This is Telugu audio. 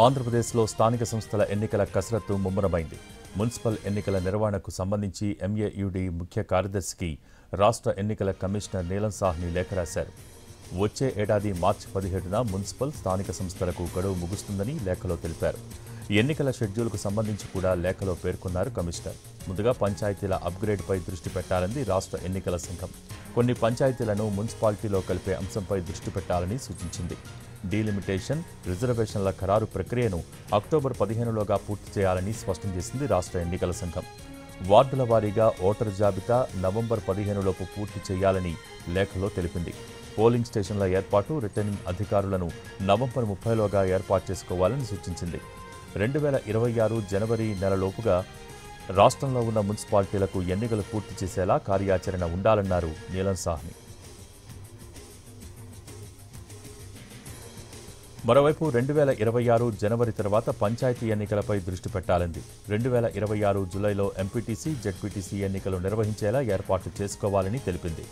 ఆంధ్రప్రదేశ్లో స్థానిక సంస్థల ఎన్నికల కసరత్తు ముమ్మరమైంది. మున్సిపల్ ఎన్నికల నిర్వహణకు సంబంధించి ఎంఏయుడి ముఖ్య కార్యదర్శికి రాష్ట్ర ఎన్నికల కమిషనర్ నీలం సాహ్ని లేఖ రాశారు. వచ్చే ఏడాది మార్చి 17న మున్సిపల్ స్థానిక సంస్థలకు గడువు ముగుస్తుందని లేఖలో తెలిపారు. ఎన్నికల షెడ్యూల్కు సంబంధించి కూడా లేఖలో పేర్కొన్నారు కమిషనర్. ముందుగా పంచాయతీల అప్గ్రేడ్పై దృష్టి పెట్టాలని రాష్ట్ర ఎన్నికల సంఘం కొన్ని పంచాయతీలను మున్సిపాలిటీలో కలిపే అంశంపై దృష్టి పెట్టాలని సూచించింది. డీలిమిటేషన్, రిజర్వేషన్ల ఖరారు ప్రక్రియను అక్టోబర్ 15లోగా పూర్తి చేయాలని స్పష్టం చేసింది రాష్ట్ర ఎన్నికల సంఘం. వార్డుల వారీగా ఓటరు జాబితా నవంబర్ 15లోపు పూర్తి చేయాలని లేఖలో తెలిపింది. పోలింగ్ స్టేషన్ల ఏర్పాటు, రిటర్నింగ్ అధికారులను నవంబర్ 30లోగా ఏర్పాటు చేసుకోవాలని సూచించింది. 2026 జనవరి నెలలోపుగా రాష్ట్రంలో ఉన్న మున్సిపాలిటీలకు ఎన్నికలు పూర్తి చేసేలా కార్యాచరణ ఉండాలన్నారు నీలం సాహ్ని. మరోవైపు 2026 జనవరి తర్వాత పంచాయతీ ఎన్నికలపై దృష్టి పెట్టాలంది. 2026 జూలైలో ఎంపీటీసీ, జెడ్పీటీసీ ఎన్నికలు నిర్వహించేలా ఏర్పాట్లు చేసుకోవాలని తెలిపింది.